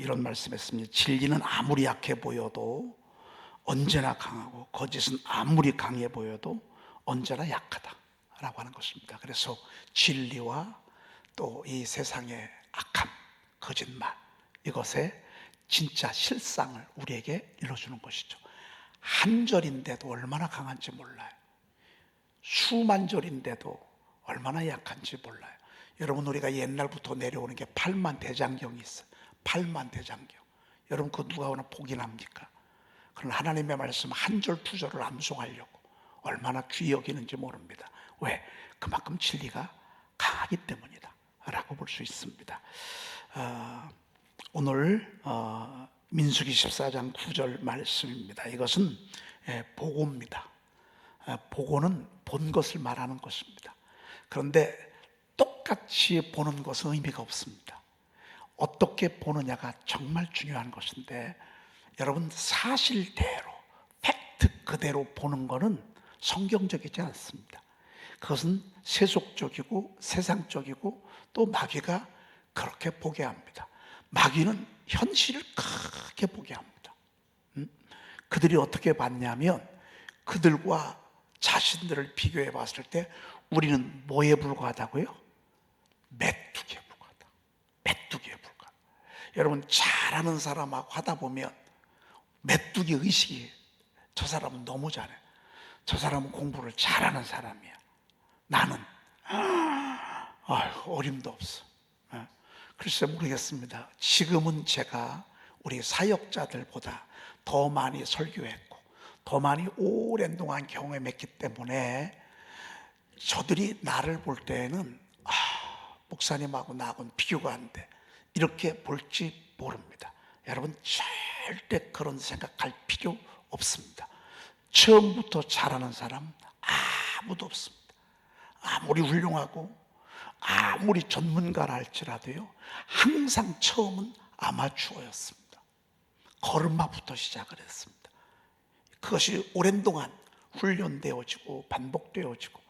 이런 말씀했습니다. 진리는 아무리 약해 보여도 언제나 강하고 거짓은 아무리 강해 보여도 언제나 약하다라고 하는 것입니다. 그래서 진리와 또 이 세상의 악함, 거짓말, 이것의 진짜 실상을 우리에게 일러주는 것이죠. 한 절인데도 얼마나 강한지 몰라요. 수만 절인데도 얼마나 약한지 몰라요. 여러분, 우리가 옛날부터 내려오는 게 8만 대장경이 있어요. 8만 대장경. 여러분, 그 누가 오나 포기합니까? 그런 하나님의 말씀 한 절 두 절을 암송하려고 얼마나 귀히 여기는지 모릅니다. 왜? 그만큼 진리가 강하기 때문이다 라고 볼 수 있습니다. 오늘 민수기 14장 9절 말씀입니다. 이것은 보고입니다. 보고는 본 것을 말하는 것입니다. 그런데 똑같이 보는 것은 의미가 없습니다. 어떻게 보느냐가 정말 중요한 것인데, 여러분, 사실대로 팩트 그대로 보는 것은 성경적이지 않습니다. 그것은 세속적이고 세상적이고 또 마귀가 그렇게 보게 합니다. 마귀는 현실을 크게 보게 합니다. 그들이 어떻게 봤냐면, 그들과 자신들을 비교해 봤을 때 우리는 뭐에 불과하다고요? 메뚜기에 불과하다. 메뚜기에 불과하다. 여러분, 잘하는 사람하고 하다 보면 메뚜기 의식이, 저 사람은 너무 잘해, 저 사람은 공부를 잘하는 사람이야, 나는 어림도 없어. 글쎄 모르겠습니다. 지금은 제가 우리 사역자들보다 더 많이 설교했고 더 많이 오랜 동안 경험했기 때문에 저들이 나를 볼 때는 목사님하고 나하고는 비교가 안 돼, 이렇게 볼지 모릅니다. 여러분, 절대 그런 생각할 필요 없습니다. 처음부터 잘하는 사람 아무도 없습니다. 아무리 훌륭하고 아무리 전문가라 할지라도요, 항상 처음은 아마추어였습니다. 걸음마부터 시작을 했습니다. 그것이 오랜 동안 훈련되어지고 반복되어지고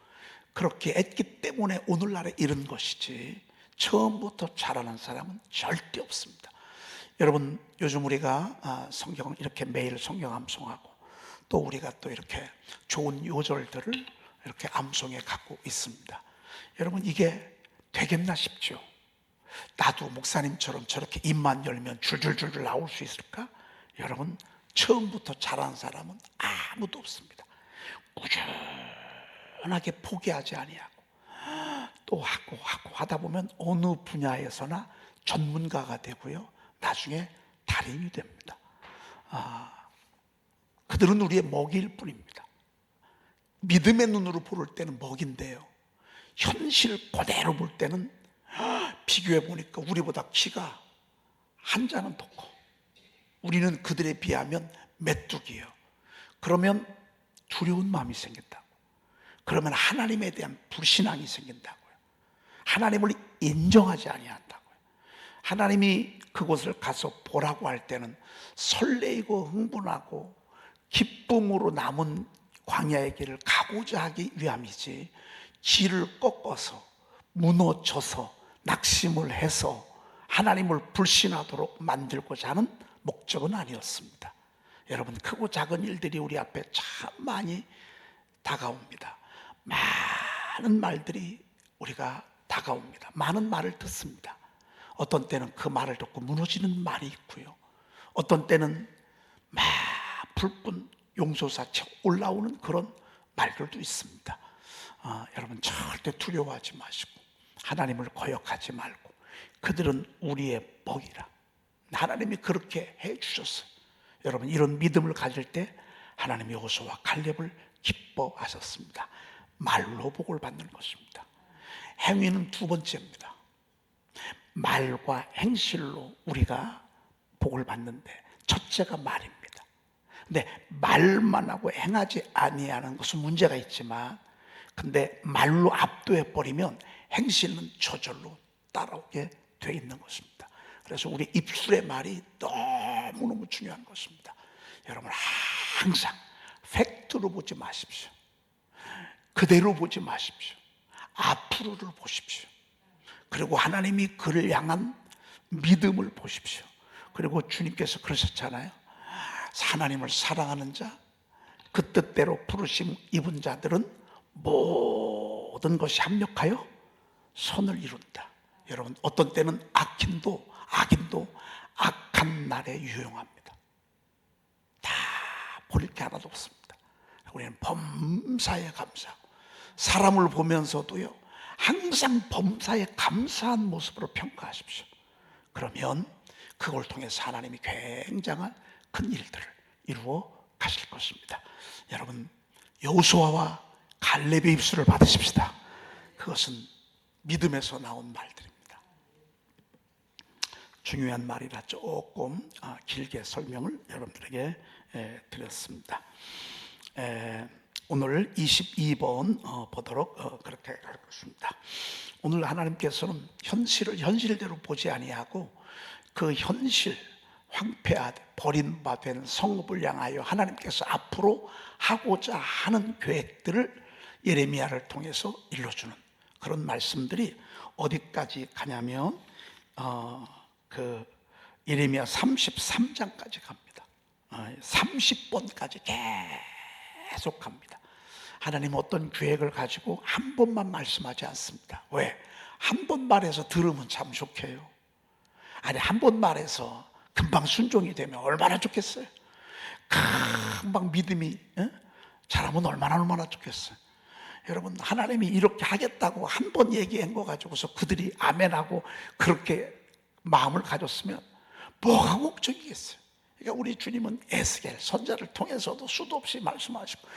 그렇게 했기 때문에 오늘날에 이른 것이지, 처음부터 잘하는 사람은 절대 없습니다. 여러분, 요즘 우리가 성경을 이렇게 매일 성경 암송하고 또 우리가 또 이렇게 좋은 요절들을 이렇게 암송해 갖고 있습니다. 여러분, 이게 되겠나 싶죠. 나도 목사님처럼 저렇게 입만 열면 줄줄줄줄 나올 수 있을까? 여러분, 처음부터 잘하는 사람은 아무도 없습니다. 꾸준하게 포기하지 아니하고 또 하고 하다 보면 어느 분야에서나 전문가가 되고요, 나중에 달인이 됩니다. 그들은 우리의 먹이일 뿐입니다. 믿음의 눈으로 볼 때는 먹인데요, 현실 그대로 볼 때는 비교해 보니까 우리보다 키가 한 자는 더 커. 우리는 그들에 비하면 메뚜기예요. 그러면 두려운 마음이 생긴다고. 그러면 하나님에 대한 불신앙이 생긴다고요. 하나님을 인정하지 아니한다고요. 하나님이 그곳을 가서 보라고 할 때는 설레이고 흥분하고 기쁨으로 남은 광야의 길을 가고자 하기 위함이지, 길을 꺾어서 무너져서 낙심을 해서 하나님을 불신하도록 만들고자 하는 목적은 아니었습니다. 여러분, 크고 작은 일들이 우리 앞에 참 많이 다가옵니다. 많은 말들이 우리가 다가옵니다. 많은 말을 듣습니다. 어떤 때는 그 말을 듣고 무너지는 말이 있고요, 어떤 때는 막 불끈 용솟아 올라오는 그런 말들도 있습니다. 여러분, 절대 두려워하지 마시고 하나님을 거역하지 말고, 그들은 우리의 먹이라. 하나님이 그렇게 해주셨어요. 여러분, 이런 믿음을 가질 때 하나님이 여호수아와 갈렙을 기뻐하셨습니다. 말로 복을 받는 것입니다. 행위는 두 번째입니다. 말과 행실로 우리가 복을 받는데, 첫째가 말입니다. 근데 말만 하고 행하지 아니하는 것은 문제가 있지만, 근데 말로 압도해 버리면 행실은 저절로 따라오게 돼 있는 것입니다. 그래서 우리 입술의 말이 너무너무 중요한 것입니다. 여러분, 항상 팩트로 보지 마십시오. 그대로 보지 마십시오. 앞으로를 보십시오. 그리고 하나님이 그를 향한 믿음을 보십시오. 그리고 주님께서 그러셨잖아요. 하나님을 사랑하는 자, 그 뜻대로 부르심 입은 자들은 모든 것이 합력하여 선을 이룬다. 여러분, 어떤 때는 악인도 악한 날에 유용합니다. 다 버릴 게 하나도 없습니다. 우리는 범사에 감사하고, 사람을 보면서도요, 항상 범사에 감사한 모습으로 평가하십시오. 그러면 그걸 통해서 하나님이 굉장한 큰 일들을 이루어 가실 것입니다. 여러분, 여호수아와 갈렙의 입술을 받으십시다. 그것은 믿음에서 나온 말들입니다. 중요한 말이라 조금 길게 설명을 여러분들에게 드렸습니다. 오늘 22번 보도록 그렇게 할 것입니다. 오늘 하나님께서는 현실을 현실대로 보지 아니하고 그 현실, 황폐하되 버림받은 성읍을 향하여 하나님께서 앞으로 하고자 하는 계획들을 예레미야를 통해서 일러주는 그런 말씀들이 어디까지 가냐면 그 예레미야 33장까지 갑니다. 30번까지 계속 갑니다. 하나님은 어떤 계획을 가지고 한 번만 말씀하지 않습니다. 왜? 한 번 말해서 들으면 참 좋게요. 아니, 한 번 말해서 금방 순종이 되면 얼마나 좋겠어요. 금방 믿음이 자라면 얼마나 좋겠어요. 여러분, 하나님이 이렇게 하겠다고 한 번 얘기한 거 가지고서 그들이 아멘하고 그렇게 마음을 가졌으면 뭐가 걱정이겠어요. 그러니까 우리 주님은 에스겔 선자를 통해서도 수도 없이 말씀하시고,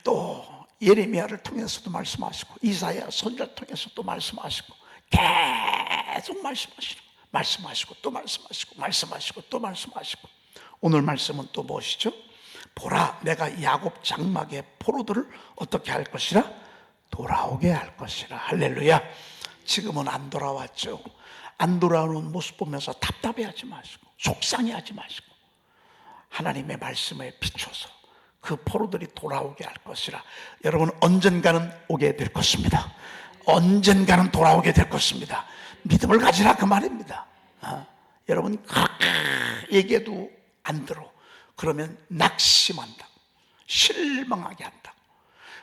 또 예레미야를 통해서도 말씀하시고, 이사야 선자를 통해서도 말씀하시고, 계속 말씀하시고 또 말씀하시고 또 말씀하시고, 오늘 말씀은 또 무엇이죠? 보라, 내가 야곱 장막의 포로들을 어떻게 할 것이라? 돌아오게 할 것이라. 할렐루야. 지금은 안 돌아왔죠. 안 돌아오는 모습 보면서 답답해하지 마시고 속상해하지 마시고 하나님의 말씀에 비춰서 그 포로들이 돌아오게 할 것이라. 여러분, 언젠가는 오게 될 것입니다. 언젠가는 돌아오게 될 것입니다. 믿음을 가지라, 그 말입니다. 여러분, 그렇게 얘기해도 안 들어. 그러면 낙심한다, 실망하게 한다.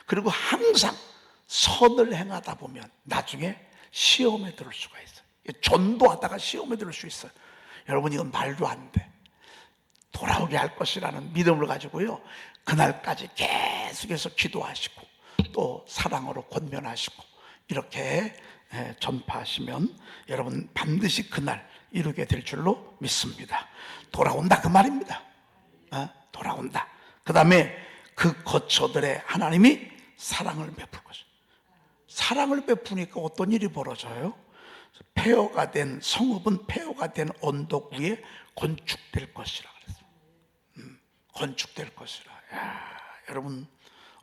그리고 항상 선을 행하다 보면 나중에 시험에 들을 수가 있어요. 전도하다가 시험에 들을 수 있어요. 여러분, 이건 말도 안 돼. 돌아오게 할 것이라는 믿음을 가지고요, 그날까지 계속해서 기도하시고 또 사랑으로 권면하시고 이렇게 전파하시면 여러분 반드시 그날 이루게 될 줄로 믿습니다. 돌아온다, 그 말입니다. 돌아온다. 그 다음에 그 거처들의 하나님이 사랑을 베풀 것이다. 사랑을 베푸니까 어떤 일이 벌어져요? 폐허가 된 성읍은 폐허가 된 언덕 위에 건축될 것이라 그랬어요. 건축될 것이라. 여러분,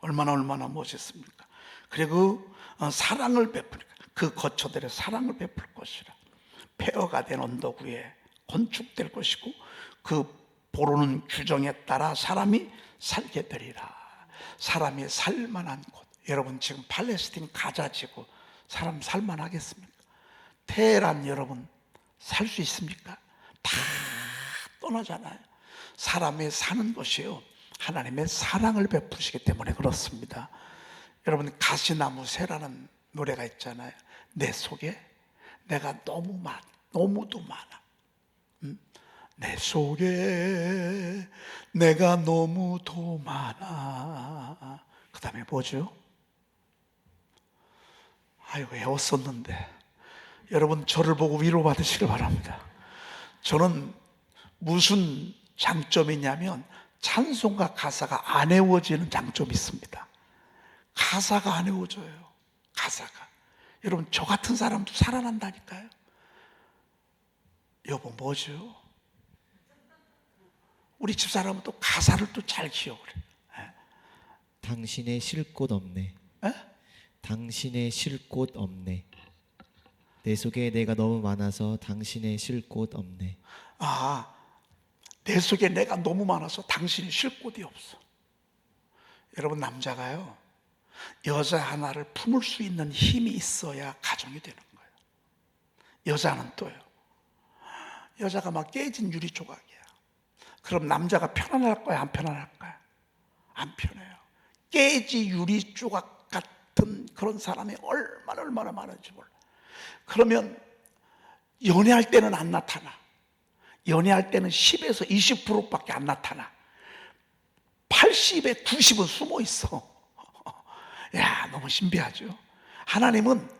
얼마나 멋있습니까? 그리고 사랑을 베푸니까 그 거처들의 사랑을 베풀 것이라. 폐허가 된 언덕 위에 건축될 것이고 그 보르는 규정에 따라 사람이 살게 되리라. 사람이 살만한 곳. 여러분, 지금 팔레스틴 가자 지구 사람 살만하겠습니까? 테헤란 여러분 살 수 있습니까? 다 떠나잖아요. 사람의 사는 것이요, 하나님의 사랑을 베푸시기 때문에 그렇습니다. 여러분, 가시나무 새라는 노래가 있잖아요. 내 속에 내가 너무도 많아. 내 속에 내가 너무도 많아. 그 다음에 뭐죠? 아이고, 외웠었는데. 여러분, 저를 보고 위로받으시길 바랍니다. 저는 무슨 장점이 있냐면 찬송가 가사가 안 외워지는 장점이 있습니다. 가사가 안 외워져요. 가사가. 여러분, 저 같은 사람도 살아난다니까요. 여보, 뭐죠? 우리 집사람은 또 가사를 또 잘 기억을 해요. 당신의 쉴 곳 없네. 당신의 쉴 곳 없네. 내 속에 내가 너무 많아서 당신의 쉴 곳 없네. 내 속에 내가 너무 많아서 당신이 쉴 곳이 없어. 여러분, 남자가요, 여자 하나를 품을 수 있는 힘이 있어야 가정이 되는 거예요. 여자는 또요, 여자가 막 깨진 유리 조각이야. 그럼 남자가 편안할 거야, 안 편안할 거야? 안 편해요. 깨지 유리 조각 같은 그런 사람이 얼마나 많은지 몰라. 그러면 연애할 때는 안 나타나. 연애할 때는 10에서 20%밖에 안 나타나. 80에 90은 숨어 있어. 야, 너무 신비하죠. 하나님은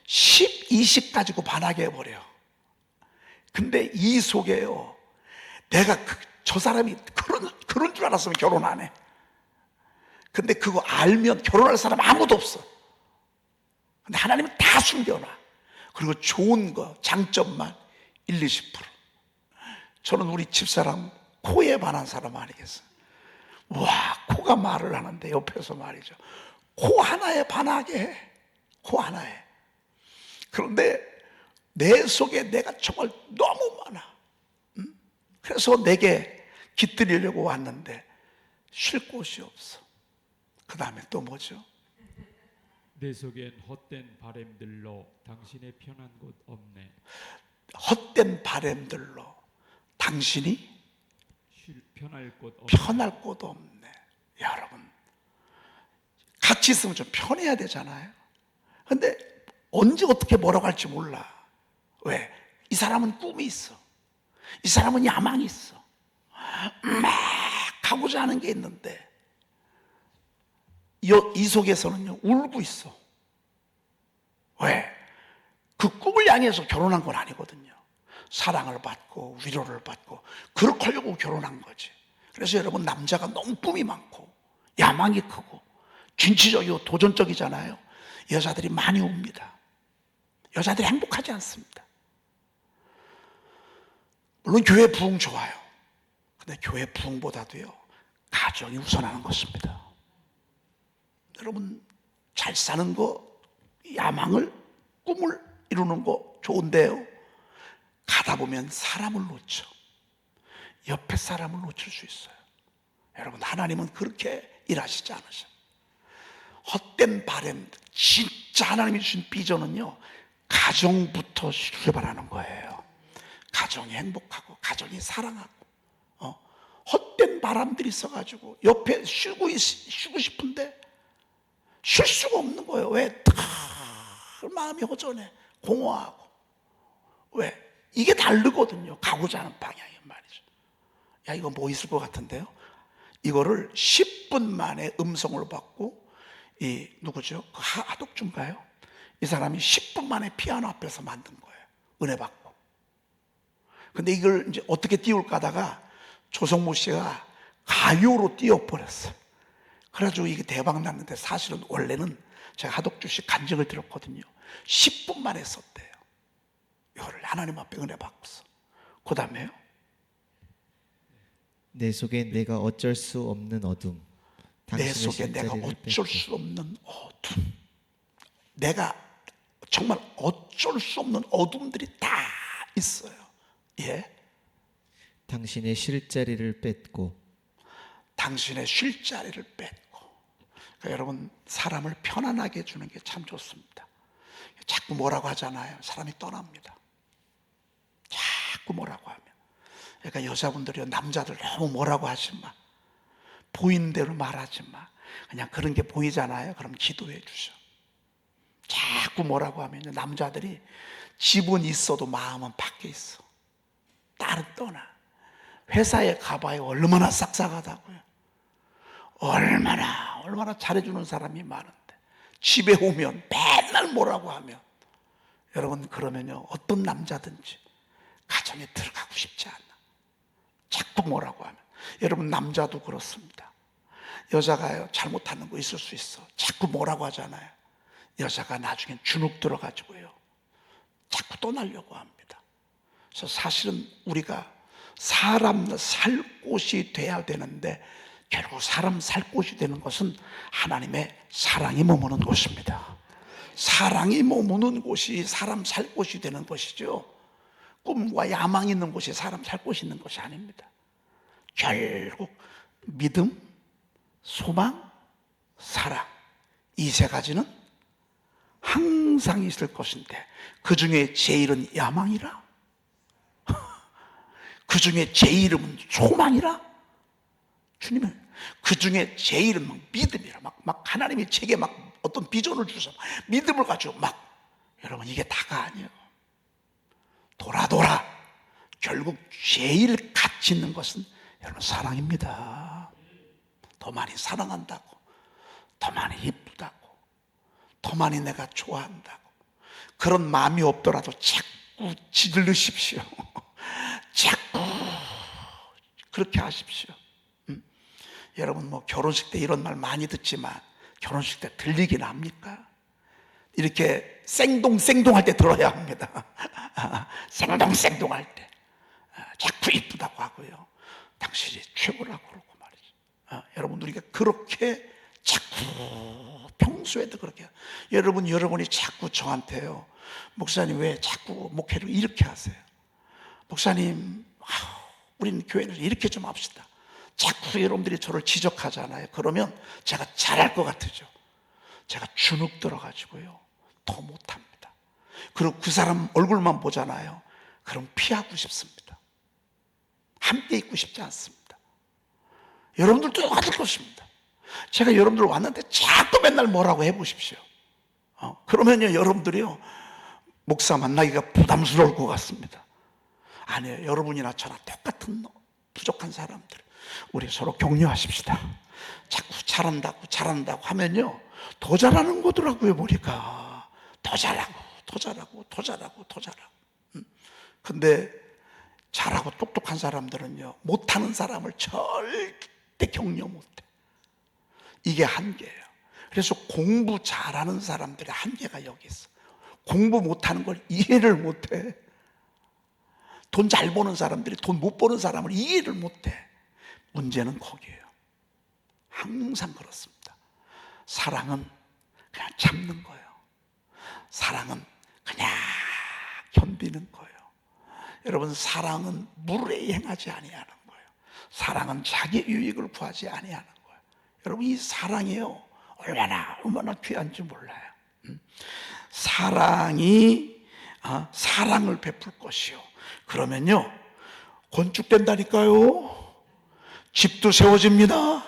10, 20 가지고 반하게 해버려. 근데 이 속에요, 내가 저 사람이 그런 줄 알았으면 결혼 안 해. 근데 그거 알면 결혼할 사람 아무도 없어. 근데 하나님은 다 숨겨놔. 그리고 좋은 거, 장점만 1, 20%. 저는 우리 집사람 코에 반한 사람 아니겠어요? 와, 코가 말을 하는데 옆에서 말이죠. 코 하나에 반하게 해. 코 하나에. 그런데 내 속에 내가 정말 너무 많아. 그래서 내게 깃들이려고 왔는데 쉴 곳이 없어. 그 다음에 또 뭐죠? 내 속엔 헛된 바램들로 당신의 편한 곳 없네. 헛된 바램들로 당신이 편할 곳 없네. 편할 곳 없네. 여러분, 같이 있으면 좀 편해야 되잖아요. 근데 언제 어떻게 뭐라고 할지 몰라. 왜? 이 사람은 꿈이 있어. 이 사람은 야망이 있어. 막 가고자 하는 게 있는데 이 속에서는요, 울고 있어. 왜? 그 꿈을 향해서 결혼한 건 아니거든요. 사랑을 받고 위로를 받고 그렇게 하려고 결혼한 거지. 그래서 여러분, 남자가 너무 꿈이 많고 야망이 크고 진취적이고 도전적이잖아요. 여자들이 많이 웁니다. 여자들이 행복하지 않습니다. 물론 교회 부흥 좋아요. 근데 교회 부흥보다도요, 가정이 우선하는 것입니다. 여러분, 잘 사는 거, 야망을, 꿈을 이루는 거 좋은데요, 가다 보면 사람을 놓쳐. 옆에 사람을 놓칠 수 있어요. 여러분, 하나님은 그렇게 일하시지 않으셔요. 헛된 바램, 진짜 하나님이 주신 비전은요, 가정부터 출발하는 거예요. 가정이 행복하고 가정이 사랑하고, 헛된 바람들이 있어가지고 옆에 쉬고 싶은데 쉴 수가 없는 거예요. 왜? 다 마음이 허전해, 공허하고. 왜? 이게 다르거든요, 가고자 하는 방향이 말이죠. 야, 이거 뭐 있을 것 같은데요? 이거를 10분 만에 음성을 받고, 이 누구죠? 그 하독주인가요? 이 사람이 10분 만에 피아노 앞에서 만든 거예요. 은혜 받고. 근데 이걸 이제 어떻게 띄울까 하다가 조성모 씨가 가요로 띄워버렸어요. 그래가지고 이게 대박 났는데, 사실은 원래는 제가 하독주 씨 간증을 들었거든요. 10분 만에 썼대요. 이거를 하나님 앞에 은혜 받고서. 그 다음에요, 내 속에 내가 어쩔 수 없는 어둠. 내 당신의 속에 내가 실제를 어쩔 뺏고. 수 없는 어둠. 내가 정말 어쩔 수 없는 어둠들이 다 있어요. 예? 당신의 실자리를 뺏고. 당신의 쉴 자리를 뺏고. 그러니까 여러분, 사람을 편안하게 해주는 게 참 좋습니다. 자꾸 뭐라고 하잖아요. 사람이 떠납니다. 자꾸 뭐라고 하면. 그러니까 여자분들이요, 남자들 너무 뭐라고 하지 마. 보이는 대로 말하지 마. 그냥 그런 게 보이잖아요. 그럼 기도해 주셔. 자꾸 뭐라고 하면 남자들이 집은 있어도 마음은 밖에 있어. 딸은 떠나. 회사에 가봐요. 얼마나 싹싹하다고요. 얼마나 잘해주는 사람이 많은데 집에 오면 맨날 뭐라고 하면, 여러분, 그러면요, 어떤 남자든지 가정에 들어가고 싶지 않아. 자꾸 뭐라고 하면. 여러분, 남자도 그렇습니다. 여자가요, 잘못하는 거 있을 수 있어. 자꾸 뭐라고 하잖아요. 여자가 나중엔 주눅 들어가지고요, 자꾸 떠나려고 합니다. 그래서 사실은 우리가 사람 살 곳이 돼야 되는데, 결국 사람 살 곳이 되는 것은 하나님의 사랑이 머무는 곳입니다. 사랑이 머무는 곳이 사람 살 곳이 되는 것이죠. 꿈과 야망이 있는 곳이 사람 살 곳이 있는 것이 아닙니다. 결국 믿음, 소망, 사랑, 이 세 가지는 항상 있을 것인데, 그 중에 제일은 야망이라. 그 중에 제 이름은 소망이라. 주님은 그 중에 제 이름은 믿음이라. 막 하나님이 제게 막 어떤 비전을 주셔서 믿음을 가지고 막, 여러분 이게 다가 아니에요. 돌아 결국 제일 가치 있는 것은 여러분 사랑입니다. 더 많이 사랑한다고, 더 많이 이쁘다고, 더 많이 내가 좋아한다고, 그런 마음이 없더라도 자꾸 지르십시오. 자꾸 그렇게 하십시오. 여러분 뭐 결혼식 때 이런 말 많이 듣지만 결혼식 때 들리긴 합니까? 이렇게 생동할 때 들어야 합니다. 생동할 때 자꾸 이쁘다고 하고요, 당신이 최고라고 그러고 말이죠. 여러분 우리가 그렇게 자꾸 평소에도 그렇게, 여러분이 자꾸 저한테요, 목사님 왜 자꾸 목회를 이렇게 하세요? 목사님, 우리는 교회는 이렇게 좀 합시다. 자꾸 여러분들이 저를 지적하잖아요. 그러면 제가 잘할 것 같으죠. 제가 주눅 들어가지고요, 더 못합니다. 그리고 그 사람 얼굴만 보잖아요. 그럼 피하고 싶습니다. 함께 있고 싶지 않습니다. 여러분들도 똑같을 것입니다. 제가 여러분들 왔는데 자꾸 맨날 뭐라고 해보십시오. 그러면요, 여러분들이요, 목사 만나기가 부담스러울 것 같습니다. 아니에요. 여러분이나 저나 똑같은 부족한 사람들, 우리 서로 격려하십시다. 자꾸 잘한다고 하면요, 더 잘하는 거더라고요. 보니까 더 잘하고. 근데 잘하고 똑똑한 사람들은요, 못하는 사람을 절대 격려 못해. 이게 한계예요. 그래서 공부 잘하는 사람들의 한계가 여기 있어. 공부 못하는 걸 이해를 못해. 돈 잘 버는 사람들이 돈 못 버는 사람을 이해를 못해. 문제는 거기에요. 항상 그렇습니다. 사랑은 그냥 참는 거예요. 사랑은 그냥 견디는 거예요. 여러분, 사랑은 물에 행하지 아니하는 거예요. 사랑은 자기 유익을 구하지 아니하는 거예요. 여러분, 이 사랑이요, 얼마나 귀한지 몰라요. 사랑이 사랑을 베풀 것이요, 그러면요 건축된다니까요. 집도 세워집니다.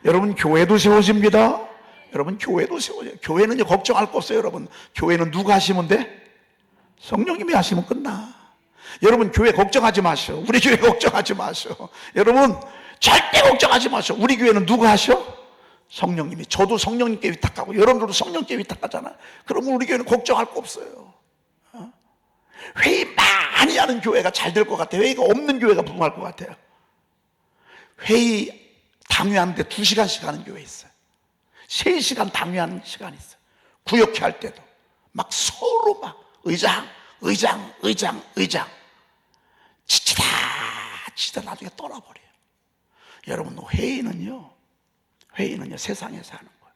여러분, 교회도 세워집니다. 여러분, 교회도 세워져요. 교회는요, 걱정할 거 없어요. 여러분, 교회는 누가 하시면 돼? 성령님이 하시면 끝나. 여러분, 교회 걱정하지 마시오. 우리 교회 걱정하지 마시오. 여러분, 절대 걱정하지 마시오. 우리 교회는 누가 하셔? 성령님이. 저도 성령님께 위탁하고 여러분들도 성령님께 위탁하잖아. 그러면 우리 교회는 걱정할 거 없어요. 회의 많이 하는 교회가 잘 될 것 같아요. 회의가 없는 교회가 부흥할 것 같아요. 회의 당회하는데 2시간씩 하는 교회 있어요. 3시간 당회하는 시간이 있어요. 구역회 할 때도 막 서로 막 의장 지치다 나중에 떠나버려요. 여러분, 회의는요 세상에서 하는 거예요.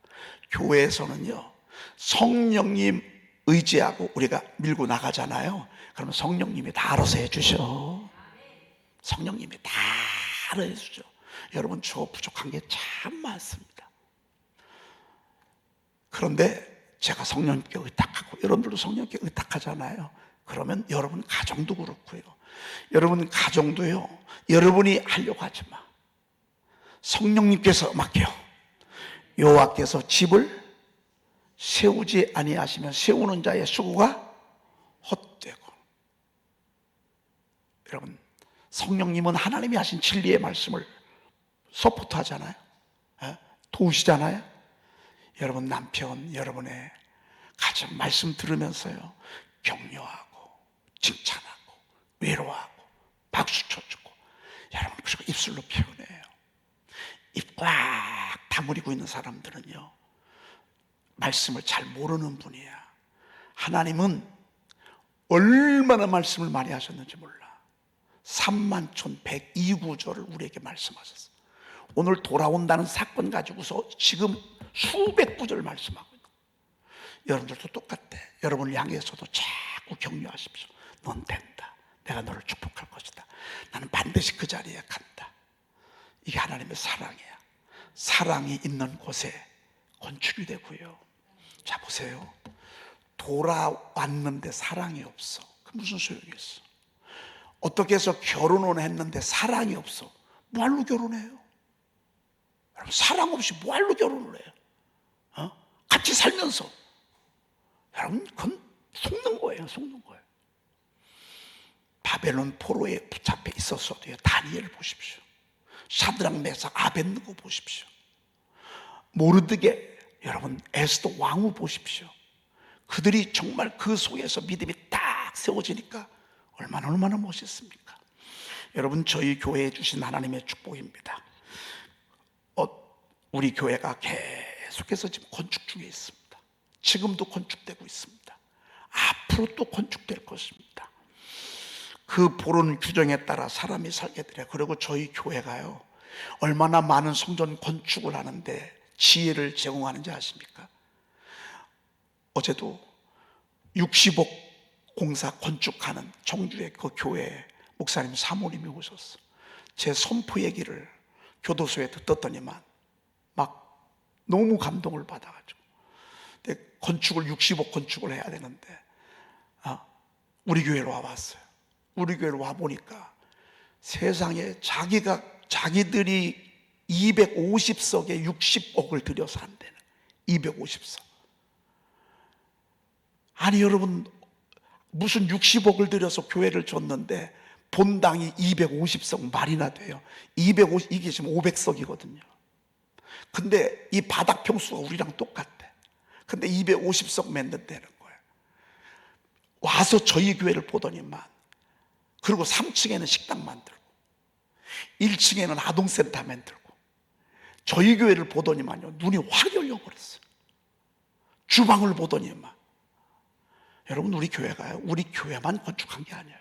교회에서는요, 성령님 의지하고 우리가 밀고 나가잖아요. 그러면 성령님이 다 알아서 해주셔. 성령님이 다 알아서 해주죠. 여러분, 저 부족한 게 참 많습니다. 그런데 제가 성령님께 의탁하고 여러분들도 성령님께 의탁하잖아요. 그러면 여러분 가정도 그렇고요. 여러분 가정도요, 여러분이 하려고 하지 마. 성령님께서 맡겨. 여호와께서 집을 세우지 아니하시면 세우는 자의 수고가 헛되고. 여러분, 성령님은 하나님이 하신 진리의 말씀을 서포트하잖아요. 도우시잖아요. 여러분 남편, 여러분의 가정 말씀 들으면서요, 격려하고 칭찬하고 외로워하고 박수 쳐주고. 여러분, 그리고 입술로 표현해요. 입 꽉 다물이고 있는 사람들은요, 말씀을 잘 모르는 분이야. 하나님은 얼마나 말씀을 많이 하셨는지 몰라. 31,102구절을 우리에게 말씀하셨어. 오늘 돌아온다는 사건 가지고서 지금 수백 구절 말씀하고 있는 거예요. 여러분들도 똑같대. 여러분을 향해서도 자꾸 격려하십시오. 넌 된다. 내가 너를 축복할 것이다. 나는 반드시 그 자리에 간다. 이게 하나님의 사랑이야. 사랑이 있는 곳에 건축이 되고요. 자, 보세요. 돌아왔는데 사랑이 없어. 그 무슨 소용이 있어? 어떻게 해서 결혼은 했는데 사랑이 없어. 뭐할로 결혼해요? 여러분, 사랑 없이 뭐할로 결혼을 해요? 같이 살면서. 여러분, 그건 속는 거예요. 속는 거예요. 바벨론 포로에 붙잡혀 있었어도요, 다니엘을 보십시오. 사드락, 메삭, 아벳느고 보십시오. 모르드게, 여러분, 에스더 왕후 보십시오. 그들이 정말 그 속에서 믿음이 딱 세워지니까 얼마나 멋있습니까? 여러분, 저희 교회에 주신 하나님의 축복입니다. 우리 교회가 계속해서 지금 건축 중에 있습니다. 지금도 건축되고 있습니다. 앞으로 또 건축될 것입니다. 그 보는 규정에 따라 사람이 살게 되려. 그리고 저희 교회가요, 얼마나 많은 성전 건축을 하는데 지혜를 제공하는지 아십니까? 어제도 60억 공사 건축하는 청주의 그 교회 목사님 사모님이 오셨어. 제 선포 얘기를 교도소에 듣더니만 막 너무 감동을 받아가지고, 근데 건축을 60억 건축을 해야 되는데 우리 교회로 와봤어요. 우리 교회로 와보니까 세상에 자기들이 250석에 60억을 들여서 한대는 250석. 아니 여러분, 무슨 60억을 들여서 교회를 줬는데 본당이 250석 말이나 돼요. 250, 이게 지금 500석이거든요. 근데 이 바닥 평수가 우리랑 똑같대. 근데 250석 맺는다는 거예요. 와서 저희 교회를 보더니만, 그리고 3층에는 식당 만들고 1층에는 아동센터 만들고, 저희 교회를 보더니만요, 눈이 확 열려버렸어요. 주방을 보더니만. 여러분, 우리 교회가요, 우리 교회만 건축한 게 아니에요.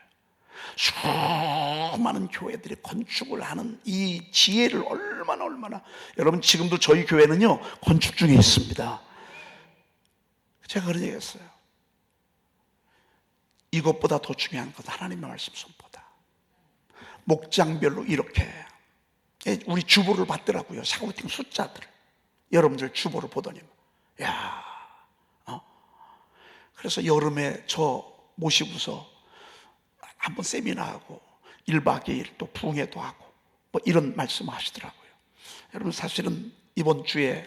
수많은 교회들이 건축을 하는 이 지혜를 얼마나. 여러분, 지금도 저희 교회는요 건축 중에 있습니다. 제가 그런 얘기 했어요. 이것보다 더 중요한 건 하나님의 말씀 선포다. 목장별로 이렇게 우리 주보를 받더라고요. 샤우팅 숫자들을. 여러분들 주보를 보더니 그래서 여름에 저 모시고서 한번 세미나하고 1박 2일 또 부흥회도 하고 뭐 이런 말씀 하시더라고요. 여러분, 사실은 이번 주에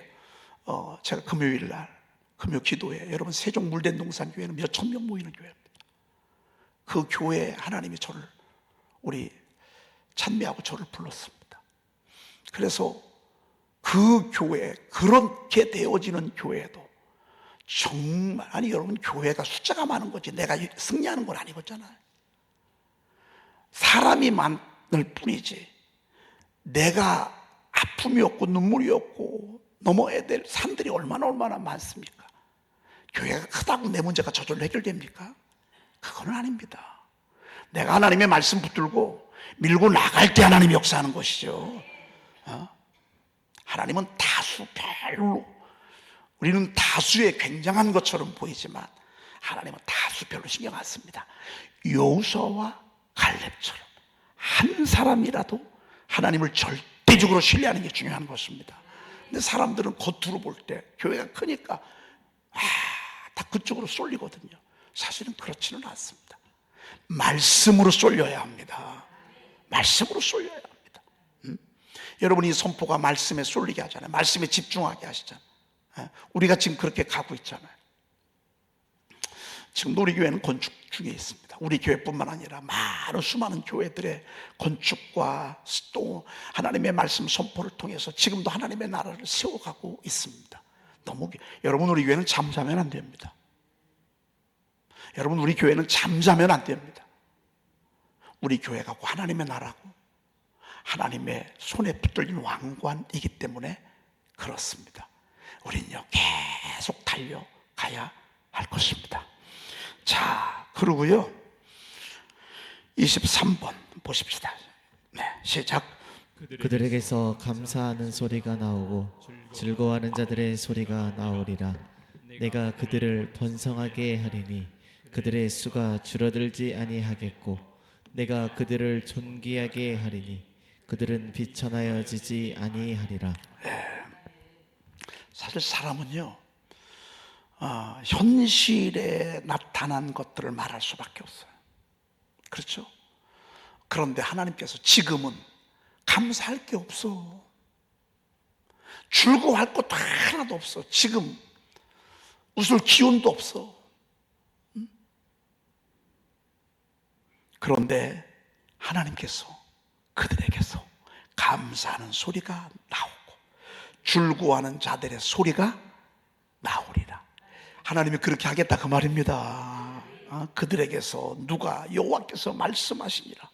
제가 금요일 날 금요 기도회, 여러분 세종 물된동산 교회는 몇천 명 모이는 교회입니다. 그 교회에 하나님이 저를, 우리 찬미하고 저를 불렀습니다. 그래서 그 교회, 그렇게 되어지는 교회도 정말, 아니 여러분, 교회가 숫자가 많은 거지 내가 승리하는 건 아니거잖아요. 사람이 많을 뿐이지 내가 아픔이 없고 눈물이 없고 넘어야 될 산들이 얼마나 많습니까? 교회가 크다고 내 문제가 저절로 해결됩니까? 그건 아닙니다. 내가 하나님의 말씀 붙들고 밀고 나갈 때 하나님이 역사하는 것이죠. 하나님은 다수별로, 우리는 다수에 굉장한 것처럼 보이지만 하나님은 다수별로 신경 안 씁니다. 여호수아와 갈렙처럼 한 사람이라도 하나님을 절대적으로 신뢰하는 게 중요한 것입니다. 근데 사람들은 겉으로 볼 때 교회가 크니까 다 그쪽으로 쏠리거든요. 사실은 그렇지는 않습니다. 말씀으로 쏠려야 합니다. 말씀으로 쏠려야 합니다. 여러분이 선포가 말씀에 쏠리게 하잖아요. 말씀에 집중하게 하시잖아요. 우리가 지금 그렇게 가고 있잖아요. 지금도 우리 교회는 건축 중에 있습니다. 우리 교회뿐만 아니라 수많은 교회들의 건축과 또 하나님의 말씀 선포를 통해서 지금도 하나님의 나라를 세워가고 있습니다. 여러분, 우리 교회는 잠자면 안 됩니다. 여러분, 우리 교회는 잠자면 안 됩니다. 우리 교회가 하나님의 나라고 하나님의 손에 붙들린 왕관이기 때문에 그렇습니다. 우리는요 계속 달려가야 할 것입니다. 자, 그러고요 23번 보십시다. 네, 시작. 그들에게서 감사하는 소리가 나오고 즐거워하는 자들의 소리가 나오리라. 내가 그들을 번성하게 하리니 그들의 수가 줄어들지 아니하겠고 내가 그들을 존귀하게 하리니 그들은 비천하여지지 아니하리라. 사실 사람은요 현실에 나타난 것들을 말할 수밖에 없어요. 그렇죠? 그런데 하나님께서 지금은 감사할 게 없어. 즐거워할 것도 하나도 없어. 지금 웃을 기운도 없어. 그런데 하나님께서 그들에게서 감사하는 소리가 나오고 즐거워하는 자들의 소리가 나오리라. 하나님이 그렇게 하겠다 그 말입니다. 그들에게서 누가 여호와께서 말씀하시니라.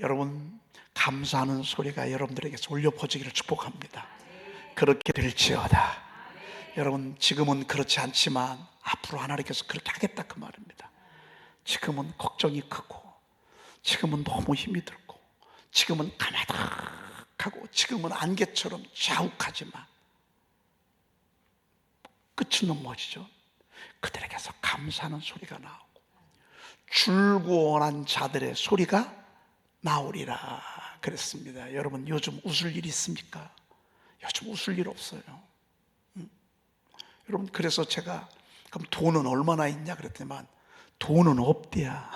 여러분, 감사하는 소리가 여러분들에게서 울려 퍼지기를 축복합니다. 그렇게 될지어다. 여러분, 지금은 그렇지 않지만 앞으로 하나님께서 그렇게 하겠다 그 말입니다. 지금은 걱정이 크고, 지금은 너무 힘이 들고, 지금은 까마득하고, 지금은 안개처럼 자욱하지만 끝은 뭐지죠? 그들에게서 감사하는 소리가 나오고 즐거워하는 자들의 소리가 나오리라 그랬습니다. 여러분, 요즘 웃을 일 있습니까? 요즘 웃을 일 없어요. 여러분, 그래서 제가 그럼 돈은 얼마나 있냐 그랬더니만 돈은 없대야.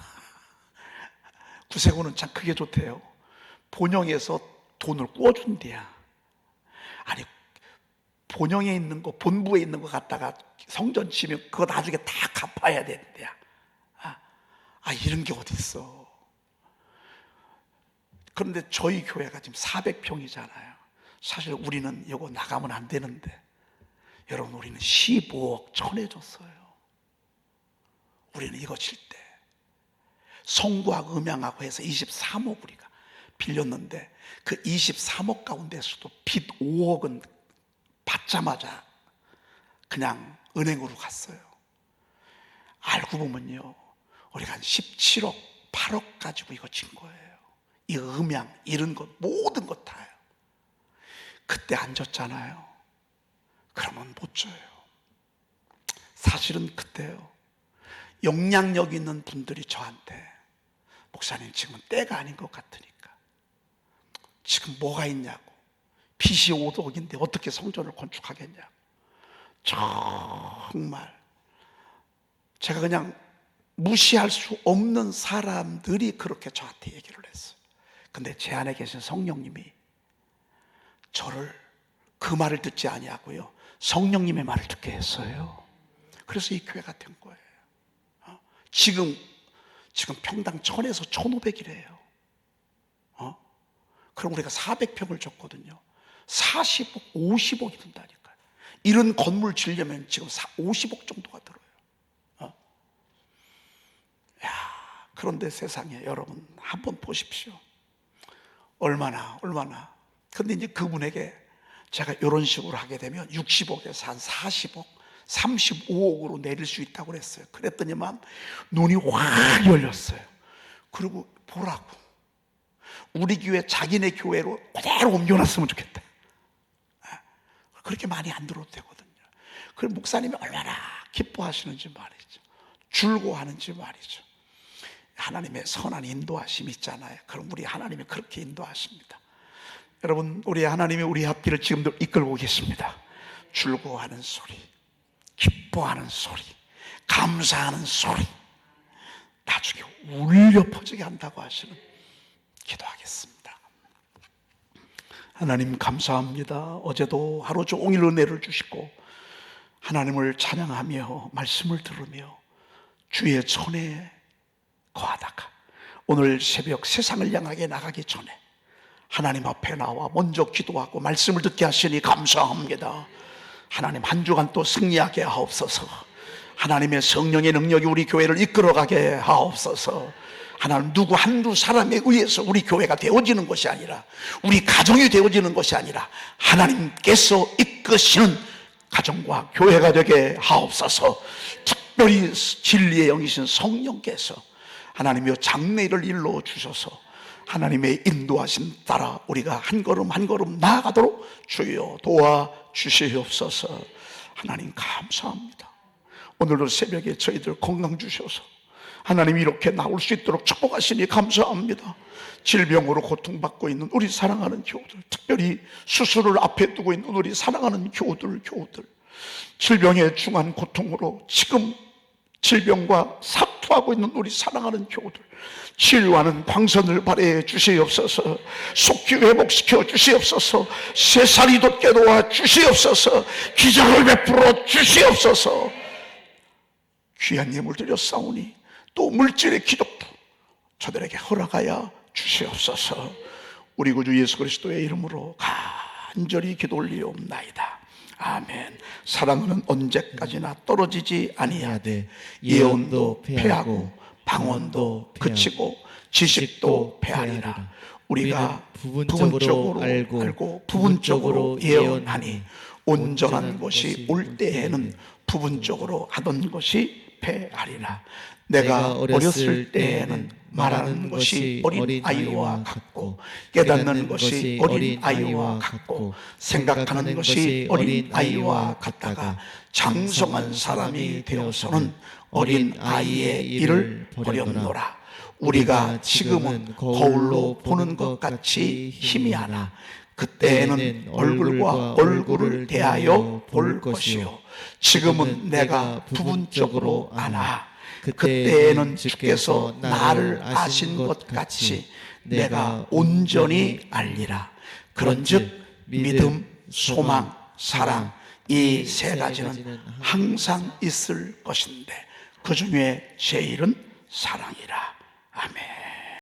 구세군은 참 그게 좋대요. 본영에서 돈을 꿔준대야. 아니, 본영에 있는 거, 본부에 있는 거 갖다가 성전 치면 그거 나중에 다 갚아야 된대야. 이런 게 어디 있어. 그런데 저희 교회가 지금 400평이잖아요. 사실 우리는 이거 나가면 안 되는데, 여러분, 우리는 15억 전해줬어요. 우리는 이거 칠 때 성구하고 음양하고 해서 23억 우리가 빌렸는데, 그 23억 가운데서도 빚 5억은 받자마자 그냥 은행으로 갔어요. 알고 보면요, 우리가 한 17억 8억 가지고 이거 진 거예요. 이 음양 이런 것 모든 것 다요. 그때 안 줬잖아요. 그러면 못 줘요. 사실은 그때요, 영향력 있는 분들이 저한테 목사님 지금은 때가 아닌 것 같으니까 지금 뭐가 있냐고, 빚이 5억인데 어떻게 성전을 건축하겠냐고. 정말 제가 그냥 무시할 수 없는 사람들이 그렇게 저한테 얘기를 했어요. 근데 제 안에 계신 성령님이 저를 그 말을 듣지 아니하고요, 성령님의 말을 듣게 했어요. 그래서 이 교회가 된 거예요. 지금 평당 1000에서 1500이래요. 그럼 우리가 400평을 줬거든요. 40억, 50억이 든다니까요. 이런 건물 지으려면 지금 50억 정도가 들어요. 그런데 세상에 여러분 한번 보십시오. 얼마나. 근데 이제 그분에게 제가 이런 식으로 하게 되면 60억에서 한 40억, 35억으로 내릴 수 있다고 그랬어요. 그랬더니만 눈이 확 열렸어요. 그리고 보라고, 우리 교회 자기네 교회로 그대로 옮겨놨으면 좋겠다. 그렇게 많이 안 들어도 되거든요. 그럼 목사님이 얼마나 기뻐하시는지 말이죠. 즐거워하는지 말이죠. 하나님의 선한 인도하심이 있잖아요. 그럼 우리 하나님이 그렇게 인도하십니다. 여러분, 우리 하나님이 우리 앞길을 지금도 이끌고 계십니다. 즐거워하는 소리, 기뻐하는 소리, 감사하는 소리, 나중에 울려 퍼지게 한다고 하시는, 기도하겠습니다. 하나님 감사합니다. 어제도 하루 종일 은혜를 주시고 하나님을 찬양하며 말씀을 들으며 주의 전에 거하다가 오늘 새벽 세상을 향하게 나가기 전에 하나님 앞에 나와 먼저 기도하고 말씀을 듣게 하시니 감사합니다. 하나님, 한 주간 또 승리하게 하옵소서. 하나님의 성령의 능력이 우리 교회를 이끌어가게 하옵소서. 하나님, 누구 한두 사람에 의해서 우리 교회가 되어지는 것이 아니라, 우리 가정이 되어지는 것이 아니라 하나님께서 이끄시는 가정과 교회가 되게 하옵소서. 특별히 진리의 영이신 성령께서 하나님의 장래를 일러 주셔서 하나님의 인도하심 따라 우리가 한 걸음 한 걸음 나아가도록 주여 도와주시옵소서. 하나님 감사합니다. 오늘도 새벽에 저희들 건강 주셔서 하나님 이렇게 나올 수 있도록 축복하시니 감사합니다. 질병으로 고통받고 있는 우리 사랑하는 교우들, 특별히 수술을 앞에 두고 있는 우리 사랑하는 교우들, 질병의 중한 고통으로 지금 질병과 아파하고 있는 우리 사랑하는 교우들 치료하는 광선을 발휘해 주시옵소서. 속기 회복시켜 주시옵소서. 세살이 돋게 도와 주시옵소서. 기적을 베풀어 주시옵소서. 귀한 예물 드려 싸우니 또 물질의 기적도 저들에게 허락하여 주시옵소서. 우리 구주 예수 그리스도의 이름으로 간절히 기도 올리옵나이다. 아멘. 사랑은 언제까지나 떨어지지 아니하되 예언도 패하고 방언도 그치고 지식도 패하리라. 우리가 부분적으로 알고 부분적으로 예언하니 온전한 것이 올 때에는 부분적으로 하던 것이 패하리라. 내가 어렸을 때에는 말하는 것이 어린 아이와 같고 깨닫는 것이 어린 아이와 같고 생각하는 것이 어린 아이와 같다가 장성한 사람이 되어서는 어린 아이의 일을 버렸노라. 우리가 지금은 거울로 보는 것 같이 희미하나 그때에는 얼굴과 얼굴을 대하여 볼 것이요 지금은 내가 부분적으로 아나 그때에는 주께서 나를 아신 것 같이 내가 온전히 알리라. 그런즉 믿음, 소망, 사랑 이 세 가지는 항상 있을 것인데 그 중에 제일은 사랑이라. 아멘.